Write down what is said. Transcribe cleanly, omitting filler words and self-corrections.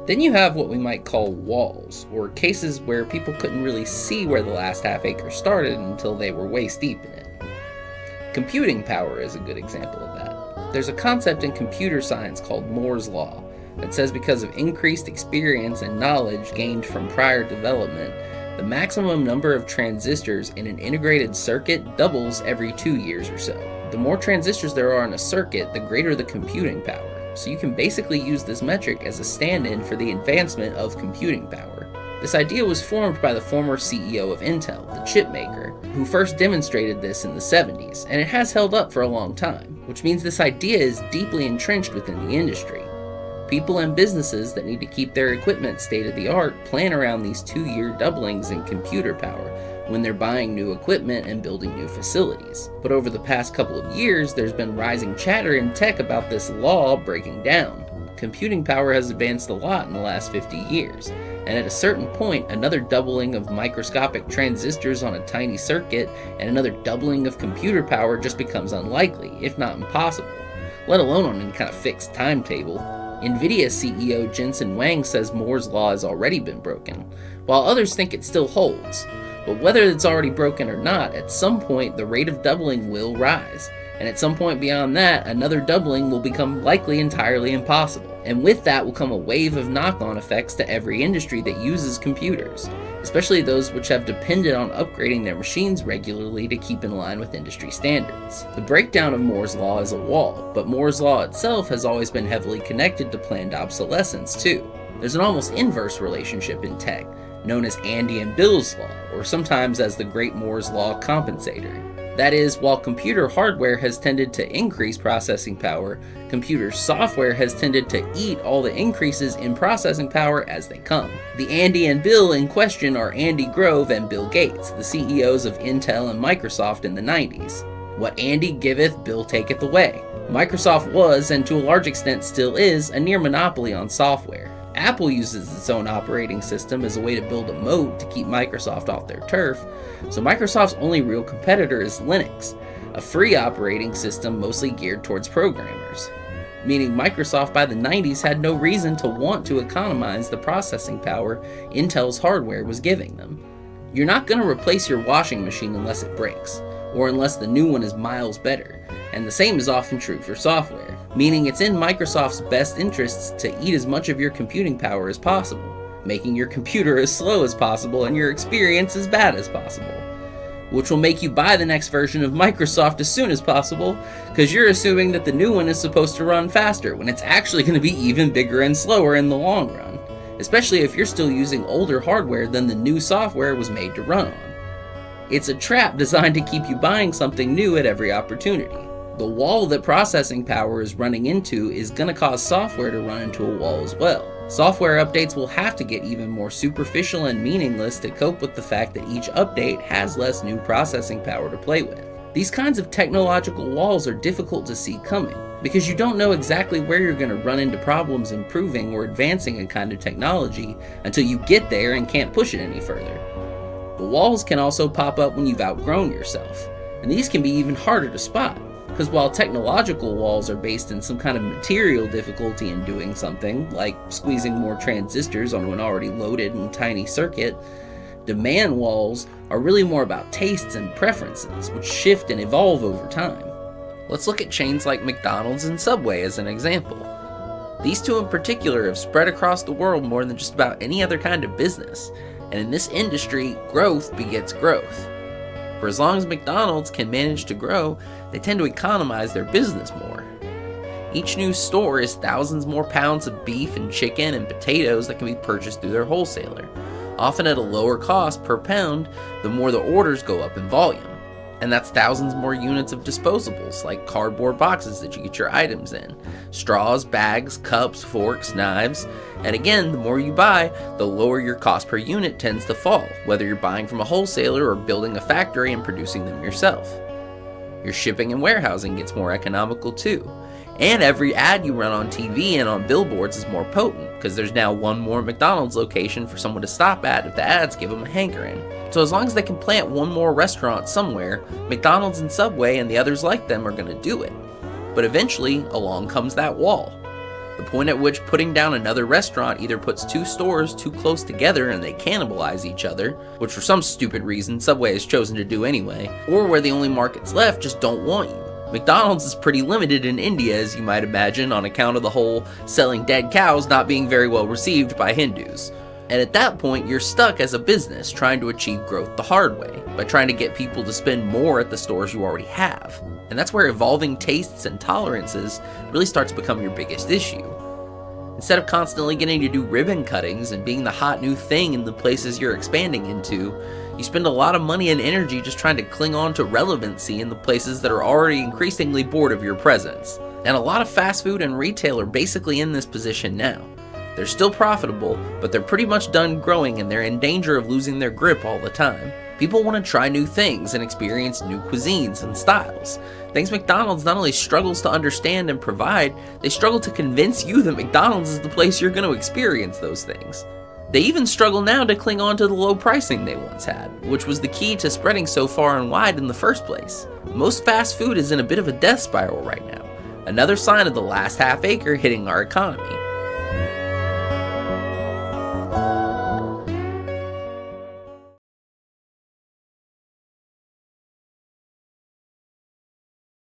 Then you have what we might call walls, or cases where people couldn't really see where the last half acre started until they were waist deep in it. Computing power is a good example of that. There's a concept in computer science called Moore's Law that says because of increased experience and knowledge gained from prior development, the maximum number of transistors in an integrated circuit doubles every 2 years or so. The more transistors there are in a circuit, the greater the computing power. So you can basically use this metric as a stand-in for the advancement of computing power. This idea was formed by the former CEO of Intel, the chip maker, who first demonstrated this in the 70s, and it has held up for a long time, which means this idea is deeply entrenched within the industry. People and businesses that need to keep their equipment state-of-the-art plan around these 2-year doublings in computer power when they're buying new equipment and building new facilities. But over the past couple of years, there's been rising chatter in tech about this law breaking down. Computing power has advanced a lot in the last 50 years, and at a certain point, another doubling of microscopic transistors on a tiny circuit and another doubling of computer power just becomes unlikely, if not impossible, let alone on any kind of fixed timetable. NVIDIA CEO Jensen Huang says Moore's Law has already been broken, while others think it still holds. But whether it's already broken or not, at some point the rate of doubling will rise, and at some point beyond that, another doubling will become likely entirely impossible. And with that will come a wave of knock-on effects to every industry that uses computers, especially those which have depended on upgrading their machines regularly to keep in line with industry standards. The breakdown of Moore's Law is a wall, but Moore's Law itself has always been heavily connected to planned obsolescence too. There's an almost inverse relationship in tech, known as Andy and Bill's Law, or sometimes as the Great Moore's Law compensator. That is, while computer hardware has tended to increase processing power, computer software has tended to eat all the increases in processing power as they come. The Andy and Bill in question are Andy Grove and Bill Gates, the CEOs of Intel and Microsoft in the 90s. What Andy giveth, Bill taketh away. Microsoft was, and to a large extent still is, a near monopoly on software. Apple uses its own operating system as a way to build a moat to keep Microsoft off their turf, so Microsoft's only real competitor is Linux, a free operating system mostly geared towards programmers. Meaning Microsoft by the 90s had no reason to want to economize the processing power Intel's hardware was giving them. You're not going to replace your washing machine unless it breaks, or unless the new one is miles better, and the same is often true for software. Meaning it's in Microsoft's best interests to eat as much of your computing power as possible, making your computer as slow as possible and your experience as bad as possible, which will make you buy the next version of Microsoft as soon as possible, because you're assuming that the new one is supposed to run faster when it's actually going to be even bigger and slower in the long run, especially if you're still using older hardware than the new software was made to run on. It's a trap designed to keep you buying something new at every opportunity. The wall that processing power is running into is going to cause software to run into a wall as well. Software updates will have to get even more superficial and meaningless to cope with the fact that each update has less new processing power to play with. These kinds of technological walls are difficult to see coming, because you don't know exactly where you're going to run into problems improving or advancing a kind of technology until you get there and can't push it any further. But walls can also pop up when you've outgrown yourself, and these can be even harder to spot. Because while technological walls are based in some kind of material difficulty in doing something, like squeezing more transistors onto an already loaded and tiny circuit, demand walls are really more about tastes and preferences, which shift and evolve over time. Let's look at chains like McDonald's and Subway as an example. These two in particular have spread across the world more than just about any other kind of business, and in this industry, growth begets growth. For as long as McDonald's can manage to grow, they tend to economize their business more. Each new store is thousands more pounds of beef and chicken and potatoes that can be purchased through their wholesaler, often at a lower cost per pound the more the orders go up in volume. And that's thousands more units of disposables, like cardboard boxes that you get your items in, straws, bags, cups, forks, knives. And again, the more you buy, the lower your cost per unit tends to fall, whether you're buying from a wholesaler or building a factory and producing them yourself. Your shipping and warehousing gets more economical too. And every ad you run on TV and on billboards is more potent, because there's now one more McDonald's location for someone to stop at if the ads give them a hankering. So as long as they can plant one more restaurant somewhere, McDonald's and Subway and the others like them are going to do it. But eventually, along comes that wall. the point at which putting down another restaurant either puts two stores too close together and they cannibalize each other, which for some stupid reason Subway has chosen to do anyway, or where the only markets left just don't want you. McDonald's is pretty limited in India, as you might imagine, on account of the whole selling dead cows not being very well received by Hindus. And at that point, you're stuck as a business trying to achieve growth the hard way, by trying to get people to spend more at the stores you already have. And that's where evolving tastes and tolerances really starts to become your biggest issue. Instead of constantly getting to do ribbon cuttings and being the hot new thing in the places you're expanding into, you spend a lot of money and energy just trying to cling on to relevancy in the places that are already increasingly bored of your presence. And a lot of fast food and retail are basically in this position now. They're still profitable, but they're pretty much done growing and they're in danger of losing their grip all the time. People want to try new things and experience new cuisines and styles. Things McDonald's not only struggles to understand and provide, they struggle to convince you that McDonald's is the place you're going to experience those things. They even struggle now to cling on to the low pricing they once had, which was the key to spreading so far and wide in the first place. Most fast food is in a bit of a death spiral right now, another sign of the last half acre hitting our economy.